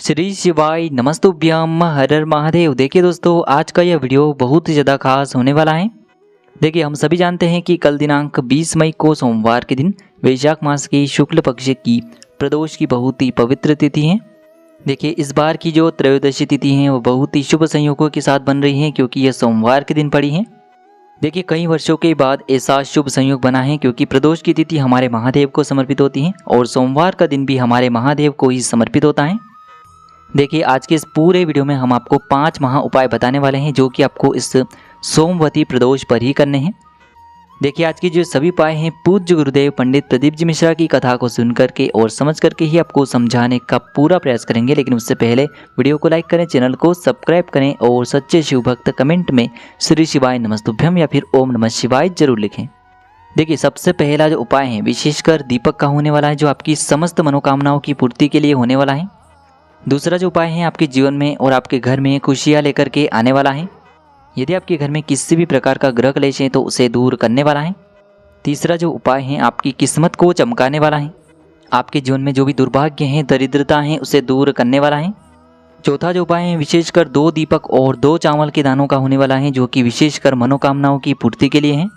श्री शिवाय नमस्तुभ्यम हर हर महादेव। देखिए दोस्तों, आज का यह वीडियो बहुत ही ज़्यादा खास होने वाला है। देखिए, हम सभी जानते हैं कि कल दिनांक 20 मई को सोमवार के दिन वैशाख मास की शुक्ल पक्ष की प्रदोष की बहुत ही पवित्र तिथि है। देखिए, इस बार की जो त्रयोदशी तिथि है वो बहुत ही शुभ संयोगों के साथ बन रही है, क्योंकि यह सोमवार के दिन पड़ी है। देखिए, कई वर्षों के बाद ऐसा शुभ संयोग बना है, क्योंकि प्रदोष की तिथि हमारे महादेव को समर्पित होती है और सोमवार का दिन भी हमारे महादेव को ही समर्पित होता है। देखिए, आज के इस पूरे वीडियो में हम आपको 5 महा उपाय बताने वाले हैं, जो कि आपको इस सोमवती प्रदोष पर ही करने हैं। देखिए, आज की जो सभी उपाय हैं पूज्य गुरुदेव पंडित प्रदीप जी मिश्रा की कथा को सुन करके और समझ करके ही आपको समझाने का पूरा प्रयास करेंगे। लेकिन उससे पहले वीडियो को लाइक करें, चैनल को सब्सक्राइब करें और सच्चे शिव भक्त कमेंट में श्री शिवाय नमस्तुभ्यम या फिर ओम नमः शिवाय जरूर लिखें। देखिए, सबसे पहला जो उपाय है विशेषकर दीपक का होने वाला है, जो आपकी समस्त मनोकामनाओं की पूर्ति के लिए होने वाला है। दूसरा जो उपाय है आपके जीवन में और आपके घर में खुशियाँ लेकर के आने वाला है। यदि आपके घर में किसी भी प्रकार का ग्रह क्लेश है तो उसे दूर करने वाला है। तीसरा जो उपाय है आपकी किस्मत को चमकाने वाला है। आपके जीवन में जो भी दुर्भाग्य हैं, दरिद्रता है, उसे दूर करने वाला है। चौथा जो उपाय है विशेषकर 2 दीपक और 2 चावल के दानों का होने वाला है, जो कि विशेषकर मनोकामनाओं की पूर्ति के लिए है।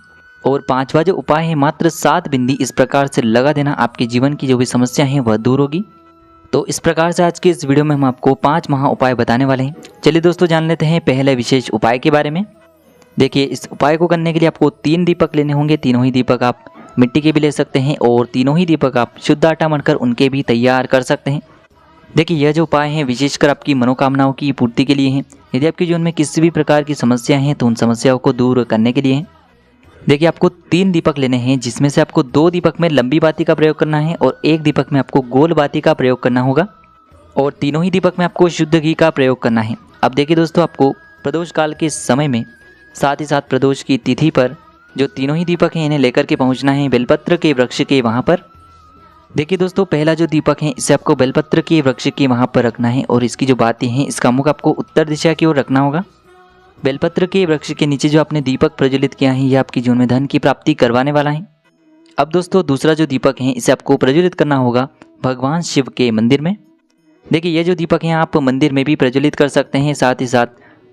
और 5वां जो उपाय है मात्र 7 बिंदी इस प्रकार से लगा देना, आपके जीवन की जो भी समस्या है वह दूर होगी। तो इस प्रकार से आज के इस वीडियो में हम आपको 5 महा उपाय बताने वाले हैं। चलिए दोस्तों, जान लेते हैं पहले विशेष उपाय के बारे में। देखिए, इस उपाय को करने के लिए आपको 3 दीपक लेने होंगे। तीनों ही दीपक आप मिट्टी के भी ले सकते हैं और तीनों ही दीपक आप शुद्ध आटा मढ़कर उनके भी तैयार कर सकते हैं। देखिए, यह जो उपाय है विशेषकर आपकी मनोकामनाओं की पूर्ति के लिए है। यदि आपके जीवन में किसी भी प्रकार की समस्या है तो उन समस्याओं को दूर करने के लिए है। देखिए, आपको 3 दीपक लेने हैं, जिसमें से आपको 2 दीपक में लंबी बाती का प्रयोग करना है और 1 दीपक में आपको गोल बाती का प्रयोग करना होगा और तीनों ही दीपक में आपको शुद्ध घी का प्रयोग करना है। अब देखिए दोस्तों, आपको प्रदोष काल के समय में साथ ही साथ प्रदोष की तिथि पर जो तीनों ही दीपक हैं इन्हें लेकर के पहुंचना है बेलपत्र के वृक्ष के वहाँ पर। देखिए दोस्तों, पहला जो दीपक है इसे आपको बेलपत्र के वृक्ष के वहाँ पर रखना है और इसकी जो बातें हैं इसका मुख आपको उत्तर दिशा की ओर रखना होगा। बेलपत्र के वृक्ष के नीचे जो आपने दीपक प्रज्वलित किया है यह आपके जीवन में धन की प्राप्ति करवाने वाला है। अब दोस्तों, दूसरा जो दीपक है इसे आपको प्रज्वलित करना होगा भगवान शिव के मंदिर में। देखिए, ये जो दीपक हैं आप मंदिर में भी प्रज्वलित कर सकते हैं, साथ ही साथ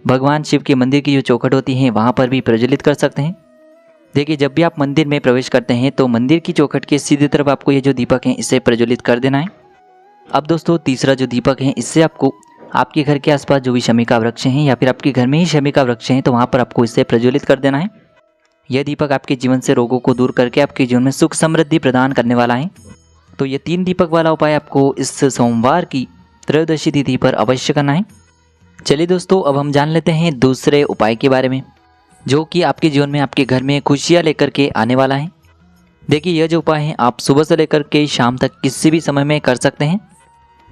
भगवान शिव के मंदिर की जो चौखट होती है वहाँ पर भी प्रज्वलित कर सकते हैं। देखिए, जब भी आप मंदिर में प्रवेश करते हैं तो मंदिर की चौखट के सीधी तरफ आपको ये जो दीपक हैं इसे प्रज्वलित कर देना है। अब दोस्तों, तीसरा जो दीपक है इससे आपको आपके घर के आसपास जो भी शमी का वृक्ष हैं या फिर आपके घर में ही शमी का वृक्ष हैं तो वहाँ पर आपको इसे प्रज्वलित कर देना है। यह दीपक आपके जीवन से रोगों को दूर करके आपके जीवन में सुख समृद्धि प्रदान करने वाला है। तो ये 3 दीपक वाला उपाय आपको इस सोमवार की त्रयोदशी तिथि पर अवश्य करना है। चलिए दोस्तों, अब हम जान लेते हैं दूसरे उपाय के बारे में, जो कि आपके जीवन में आपके घर में खुशियाँ लेकर के आने वाला है। देखिए, यह जो उपाय है आप सुबह से लेकर के शाम तक किसी भी समय में कर सकते हैं।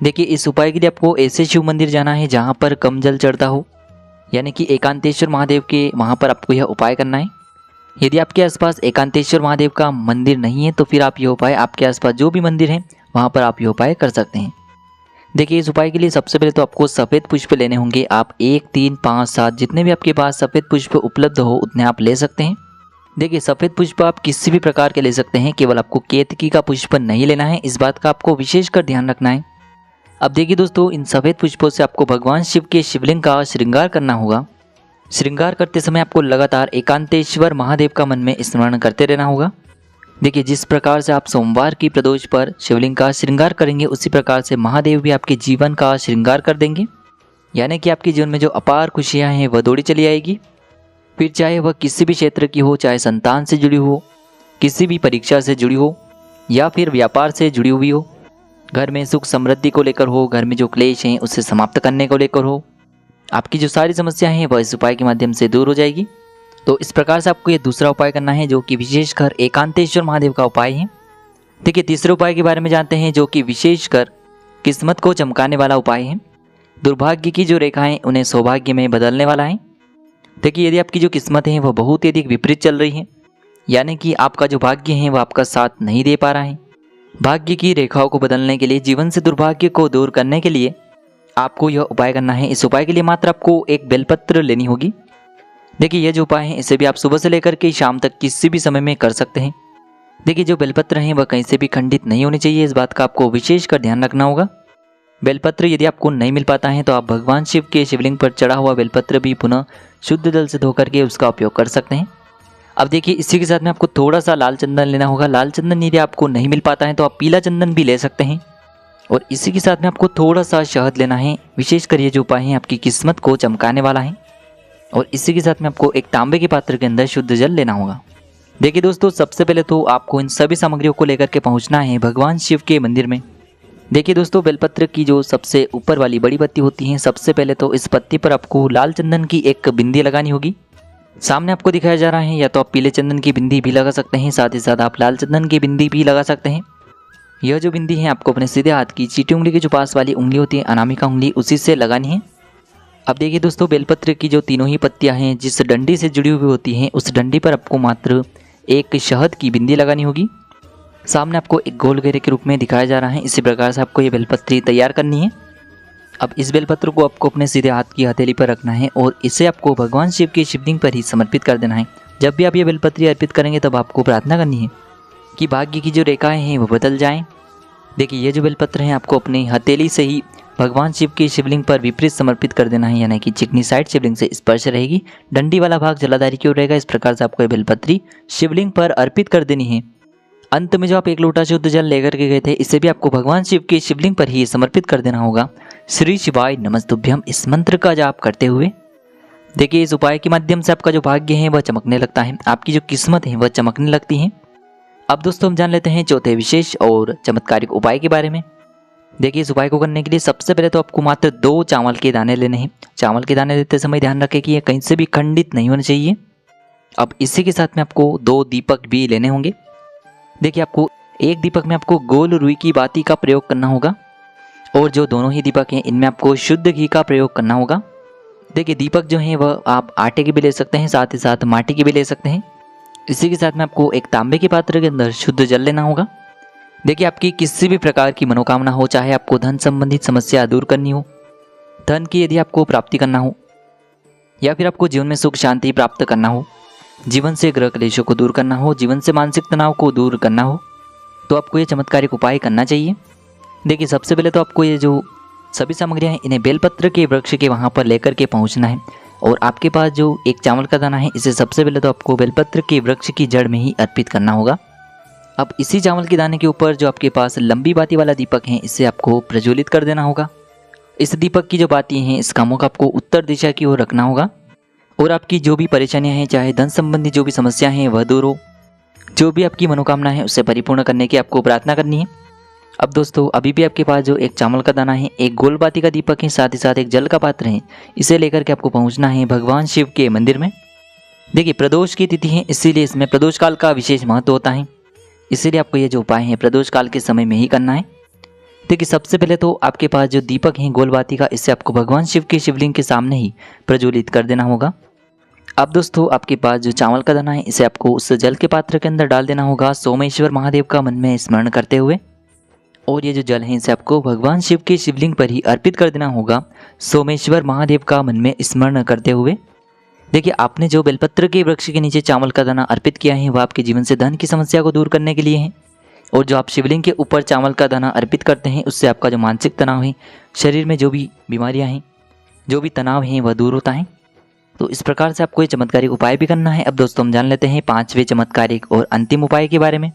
देखिए, इस उपाय के लिए आपको ऐसे शिव मंदिर जाना है जहाँ पर कम जल चढ़ता हो, यानी कि एकांतेश्वर महादेव के वहाँ पर आपको यह उपाय करना है। यदि आपके आसपास एकांतेश्वर महादेव का मंदिर नहीं है तो फिर आप यह उपाय आपके आसपास जो भी मंदिर है वहाँ पर आप यह उपाय कर सकते हैं। देखिए, इस उपाय के लिए सबसे पहले तो आपको सफ़ेद पुष्प लेने होंगे। आप 1, 3, 5, 7 जितने भी आपके पास सफ़ेद पुष्प उपलब्ध हो उतने आप ले सकते हैं। देखिए, सफ़ेद पुष्प आप किसी भी प्रकार के ले सकते हैं, केवल आपको केतकी का पुष्प नहीं लेना है, इस बात का आपको विशेषकर ध्यान रखना है। अब देखिए दोस्तों, इन सफ़ेद पुष्पों से आपको भगवान शिव के शिवलिंग का श्रृंगार करना होगा। श्रृंगार करते समय आपको लगातार एकांतेश्वर महादेव का मन में स्मरण करते रहना होगा। देखिए, जिस प्रकार से आप सोमवार की प्रदोष पर शिवलिंग का श्रृंगार करेंगे उसी प्रकार से महादेव भी आपके जीवन का श्रृंगार कर देंगे, यानी कि आपके जीवन में जो अपार खुशियाँ हैं वह दौड़ी चली आएगी। फिर चाहे वह किसी भी क्षेत्र की हो, चाहे संतान से जुड़ी हो, किसी भी परीक्षा से जुड़ी हो या फिर व्यापार से जुड़ी हुई हो, घर में सुख समृद्धि को लेकर हो, घर में जो क्लेश हैं उसे समाप्त करने को लेकर हो, आपकी जो सारी समस्याएं हैं वह इस उपाय के माध्यम से दूर हो जाएगी। तो इस प्रकार से आपको ये दूसरा उपाय करना है, जो कि विशेषकर एकांतेश्वर महादेव का उपाय है। देखिए, तीसरे उपाय के बारे में जानते हैं, जो कि विशेषकर किस्मत को चमकाने वाला उपाय है। दुर्भाग्य की जो रेखाएं उन्हें सौभाग्य में बदलने वाला है। देखिए, यदि आपकी जो किस्मत है वह बहुत ही अधिक विपरीत चल रही है, यानी कि आपका जो भाग्य है वह आपका साथ नहीं दे पा रहा है, भाग्य की रेखाओं को बदलने के लिए, जीवन से दुर्भाग्य को दूर करने के लिए आपको यह उपाय करना है। इस उपाय के लिए मात्र आपको एक बेलपत्र लेनी होगी। देखिए, यह जो उपाय है इसे भी आप सुबह से लेकर के शाम तक किसी भी समय में कर सकते हैं। देखिए, जो बेलपत्र हैं वह कहीं से भी खंडित नहीं होने चाहिए, इस बात का आपको विशेषकर ध्यान रखना होगा। बेलपत्र यदि आपको नहीं मिल पाता है तो आप भगवान शिव के शिवलिंग पर चढ़ा हुआ बेलपत्र भी पुनः शुद्ध जल से धोकर के उसका उपयोग कर सकते हैं। अब देखिए इसी के साथ में आपको थोड़ा सा लाल चंदन लेना होगा। लाल चंदन यदि आपको नहीं मिल पाता है तो आप पीला चंदन भी ले सकते हैं। और इसी के साथ में आपको थोड़ा सा शहद लेना है। विशेषकर ये जो उपाय है आपकी किस्मत को चमकाने वाला है। और इसी के साथ में आपको एक तांबे के पात्र के अंदर शुद्ध जल लेना होगा। देखिए दोस्तों, सबसे पहले तो आपको इन सभी सामग्रियों को लेकर के पहुंचना है भगवान शिव के मंदिर में। देखिए दोस्तों, बेलपत्र की जो सबसे ऊपर वाली बड़ी पत्ती होती है, सबसे पहले तो इस पत्ती पर आपको लाल चंदन की एक बिंदी लगानी होगी। सामने आपको दिखाया जा रहा है, या तो आप पीले चंदन की बिंदी भी लगा सकते हैं, साथ ही साथ आप लाल चंदन की बिंदी भी लगा सकते हैं। यह जो बिंदी है आपको अपने सीधे हाथ की चीटी उंगली की जो पास वाली उंगली होती है, अनामिका उंगली, उसी से लगानी है। अब देखिए दोस्तों, बेलपत्र की जो तीनों ही पत्तियां हैं जिस डंडी से जुड़ी हुई होती हैं, उस डंडी पर आपको मात्र एक शहद की बिंदी लगानी होगी। सामने आपको एक गोल घेरे के रूप में दिखाया जा रहा है। इसी प्रकार से आपको ये बेलपत्री तैयार करनी है। अब इस बेलपत्र को आपको अपने सीधे हाथ की हथेली पर रखना है और इसे आपको भगवान शिव के शिवलिंग पर ही समर्पित कर देना है। जब भी आप ये बेलपत्री अर्पित करेंगे तब आपको प्रार्थना करनी है कि भाग्य की जो रेखाएं हैं वो बदल जाएं। देखिए ये जो बेलपत्र हैं आपको अपनी हथेली से ही भगवान शिव के शिवलिंग पर विपरीत समर्पित कर देना है, यानी कि चिकनी साइड शिवलिंग से स्पर्श रहेगी, डंडी वाला भाग जलाधारी की ओर रहेगा। इस प्रकार से आपको ये बेलपत्री शिवलिंग पर अर्पित कर देनी है। अंत में जो आप एक लोटा शुद्ध जल लेकर के गए थे, इसे भी आपको भगवान शिव के शिवलिंग पर ही समर्पित कर देना होगा। श्री शिवाय नमस्तुभ्यम इस मंत्र का जाप करते हुए देखिए इस उपाय के माध्यम से आपका जो भाग्य है वह चमकने लगता है, आपकी जो किस्मत है वह चमकने लगती है। अब दोस्तों हम जान लेते हैं चौथे विशेष और चमत्कारिक उपाय के बारे में। देखिए इस उपाय को करने के लिए सबसे पहले तो आपको मात्र 2 चावल के दाने लेने हैं। चावल के दाने लेते समय ध्यान रखें कि ये कहीं से भी खंडित नहीं होने चाहिए। अब इसी के साथ में आपको 2 दीपक भी लेने होंगे। देखिए आपको एक दीपक में आपको गोल रुई की बाती का प्रयोग करना होगा और जो दोनों ही दीपक हैं इनमें आपको शुद्ध घी का प्रयोग करना होगा। देखिए दीपक जो हैं वह आप आटे के भी ले सकते हैं, साथ ही साथ माटी के भी ले सकते हैं। इसी के साथ में आपको एक तांबे के पात्र के अंदर शुद्ध जल लेना होगा। देखिए आपकी किसी भी प्रकार की मनोकामना हो, चाहे आपको धन संबंधित समस्या दूर करनी हो, धन की यदि आपको प्राप्ति करना हो, या फिर आपको जीवन में सुख शांति प्राप्त करना हो, जीवन से ग्रह क्लेशों को दूर करना हो, जीवन से मानसिक तनाव को दूर करना हो, तो आपको ये चमत्कारिक उपाय करना चाहिए। देखिए सबसे पहले तो आपको ये जो सभी सामग्रियाँ हैं इन्हें बेलपत्र के वृक्ष के वहाँ पर लेकर के पहुँचना है। और आपके पास जो एक चावल का दाना है इसे सबसे पहले तो आपको बेलपत्र के वृक्ष की जड़ में ही अर्पित करना होगा। अब इसी चावल के दाने के ऊपर जो आपके पास लंबी बाती वाला दीपक है इसे आपको प्रज्वलित कर देना होगा। इस दीपक की जो बाती हैं इसका मुख आपको उत्तर दिशा की ओर रखना होगा और आपकी जो भी परेशानियां हैं, चाहे धन संबंधी जो भी समस्या हैं वह दूर हो, जो भी आपकी मनोकामना है उसे परिपूर्ण करने की आपको प्रार्थना करनी है। अब दोस्तों अभी भी आपके पास जो एक चावल का दाना है, एक गोल बाती का दीपक है, साथ ही साथ एक जल का पात्र है, इसे लेकर के आपको पहुंचना है भगवान शिव के मंदिर में। देखिए प्रदोष की तिथि है, इसीलिए इसमें प्रदोष काल का विशेष महत्व होता है, इसीलिए आपको ये जो उपाय है प्रदोष काल के समय में ही करना है। देखिए सबसे पहले तो आपके पास जो दीपक है गोल बाती का, इससे आपको भगवान शिव के शिवलिंग के सामने ही प्रज्वलित कर देना होगा। अब दोस्तों आपके पास जो चावल का दाना है इसे आपको उस जल के पात्र के अंदर डाल देना होगा, सोमेश्वर महादेव का मन में स्मरण करते हुए। और ये जो जल है इसे आपको भगवान शिव के शिवलिंग पर ही अर्पित कर देना होगा, सोमेश्वर महादेव का मन में स्मरण करते हुए। देखिए आपने जो बेलपत्र के वृक्ष के नीचे चावल का दाना अर्पित किया है वह आपके जीवन से धन की समस्या को दूर करने के लिए है। और जो आप शिवलिंग के ऊपर चावल का दाना अर्पित करते हैं उससे आपका जो मानसिक तनाव है, शरीर में जो भी बीमारियां हैं, जो भी तनाव हैं वह दूर होता है। तो इस प्रकार से आपको ये चमत्कारिक उपाय भी करना है। अब दोस्तों हम जान लेते हैं 5वें चमत्कारिक और अंतिम उपाय के बारे में।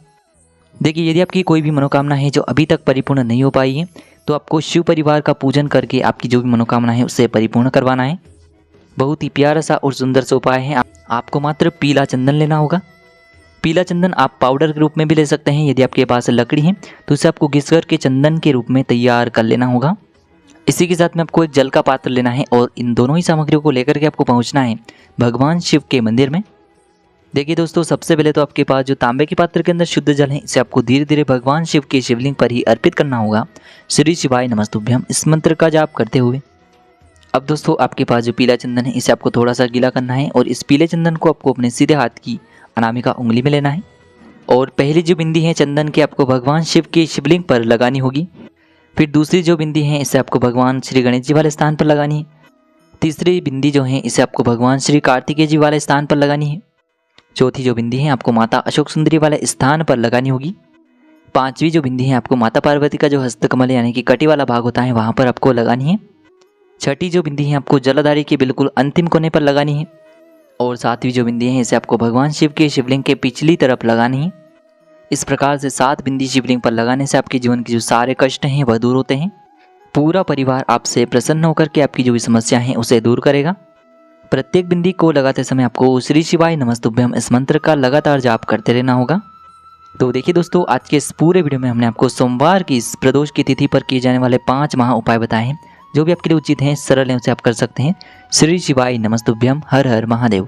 देखिए यदि आपकी कोई भी मनोकामना है जो अभी तक परिपूर्ण नहीं हो पाई है तो आपको शिव परिवार का पूजन करके आपकी जो भी मनोकामना है उसे परिपूर्ण करवाना है। बहुत ही प्यारा सा और सुंदर सा उपाय है। आपको मात्र पीला चंदन लेना होगा। पीला चंदन आप पाउडर के रूप में भी ले सकते हैं, यदि आपके पास लकड़ी है तो इसे आपको घिस कर के चंदन के रूप में तैयार कर लेना होगा। इसी के साथ में आपको एक जल का पात्र लेना है और इन दोनों ही सामग्रियों को लेकर के आपको पहुंचना है भगवान शिव के मंदिर में। देखिए दोस्तों सबसे पहले तो आपके पास जो तांबे के पात्र के अंदर शुद्ध जल है इसे आपको धीरे धीरे भगवान शिव के शिवलिंग पर ही अर्पित करना होगा, श्री शिवाय नमस्तुभ्यम इस मंत्र का जाप करते हुए। अब दोस्तों आपके पास जो पीला चंदन है इसे आपको थोड़ा सा गीला करना है और इस पीले चंदन को आपको अपने सीधे हाथ की अनामिका उंगली में लेना है और पहली जो बिंदी है चंदन की आपको भगवान शिव के शिवलिंग पर लगानी होगी। फिर दूसरी जो बिंदी है इसे आपको भगवान श्री गणेश जी वाले स्थान पर लगानी है। तीसरी बिंदी जो है इसे आपको भगवान श्री कार्तिकेय जी वाले स्थान पर लगानी है। चौथी जो बिंदी है आपको माता अशोक सुंदरी वाले स्थान पर लगानी होगी। 5वीं जो बिंदी है आपको माता पार्वती का जो हस्तकमल यानी कि कटी वाला भाग होता है वहाँ पर आपको लगानी है। 6ठी जो बिंदी है आपको जलाधारी के बिल्कुल अंतिम कोने पर लगानी है। और 7वीं जो बिंदी है इसे आपको भगवान शिव के शिवलिंग के पिछली तरफ लगानी है। इस प्रकार से 7 बिंदी शिवलिंग पर लगाने से आपके जीवन के जो सारे कष्ट हैं वह दूर होते हैं। पूरा परिवार आपसे प्रसन्न होकर के आपकी जो भी समस्या है उसे दूर करेगा। प्रत्येक बिंदी को लगाते समय आपको श्री शिवाय नमस्तुभ्यम इस मंत्र का लगातार जाप करते रहना होगा। तो देखिए दोस्तों, आज के इस पूरे वीडियो में हमने आपको सोमवार की इस प्रदोष की तिथि पर किए जाने वाले 5 महा उपाय बताए हैं, जो भी आपके लिए उचित हैं, सरल हैं, उसे आप कर सकते हैं। श्री शिवाय नमस्तुभ्यम। हर हर महादेव।